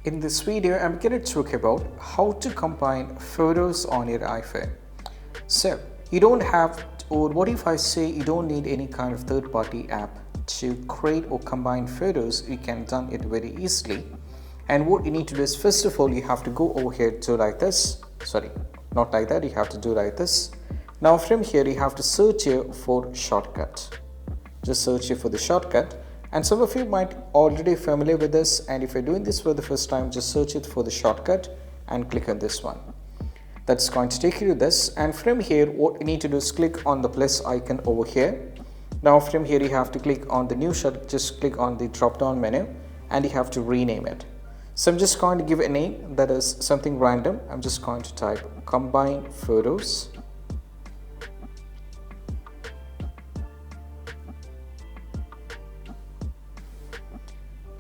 In this video, I'm going to talk about how to combine photos on your iPhone. So, you don't have, or what if I say you don't need any kind of third-party app to create or combine photos? You can done it very easily. And what you need to do is, first of all, you have to go over here to like this. Sorry, not like that. You have to do like this. Now from here, you have to search here for shortcut. Just search here for the shortcut. And some of you might already familiar with this, and if you're doing this for the first time, just search it for the shortcut and click on this one. That's going to take you to this, and from here what you need to do is click on the plus icon over here. Now from here you have to click on the new shot, just click on the drop down menu and you have to rename it. So I'm just going to give a name that is something random. I'm just going to type combine photos.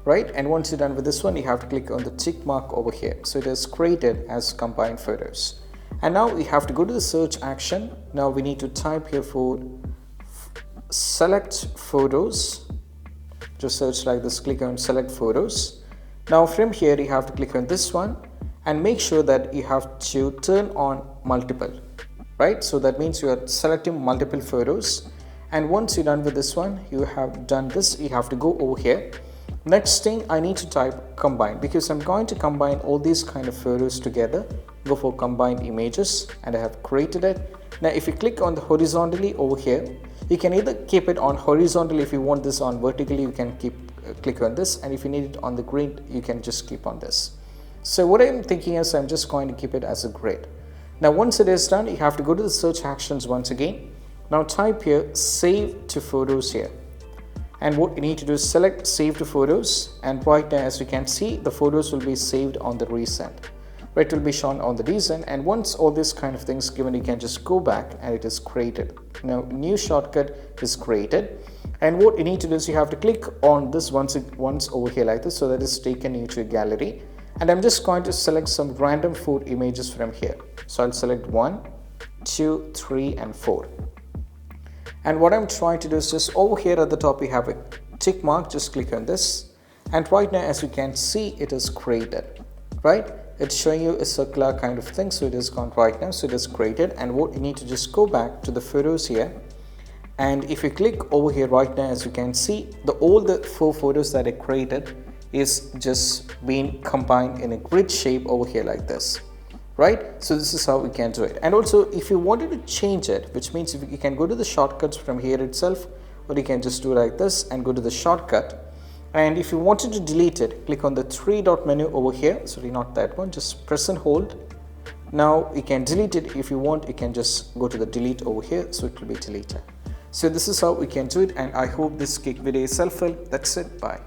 Right, and once you're done with this one, you have to click on the tick mark over here. So it is created as combined photos. And now we have to go to the search action. Now we need to type here for select photos. Just search like this, click on select photos. Now from here you have to click on this one and make sure that you have to turn on multiple, right? So that means you are selecting multiple photos. And once you're done with this one, you have done this, you have to go over here. Next thing, I need to type combine because I'm going to combine all these kind of photos together. Go for combined images and I have created it. Now if you click on the horizontally over here, you can either keep it on horizontal. If you want this on vertically, you can click on this, and if you need it on the grid, you can just keep on this. So what I'm thinking is I'm just going to keep it as a grid. Now once it is done, you have to go to the search actions once again. Now type here save to photos here. And what you need to do is select save to photos, and right now as you can see, the photos will be saved on the recent. It will be shown on the recent, and once all this kind of things given, you can just go back and it is created. Now new shortcut is created, and what you need to do is you have to click on this once over here like this, so that is taken you to a gallery. And I'm just going to select some random 4 images from here. So I'll select 1, 2, 3 and 4. And what I'm trying to do is just over here at the top you have a tick mark, just click on this, and right now as you can see, it is created, right? It's showing you a circular kind of thing, so it is gone right now, so it is created. And what you need to just go back to the photos here, and if you click over here right now, as you can see, all the 4 photos that I created is just being combined in a grid shape over here like this. Right, so this is how we can do it. And also if you wanted to change it, which means you can go to the shortcuts from here itself, or you can just do like this and go to the shortcut. And if you wanted to delete it, click on the 3-dot menu over here. Sorry, not that one, just press and hold. Now you can delete it. If you want, you can just go to the delete over here, so it will be deleted. So this is how we can do it, and I hope this quick video is helpful. That's it, bye.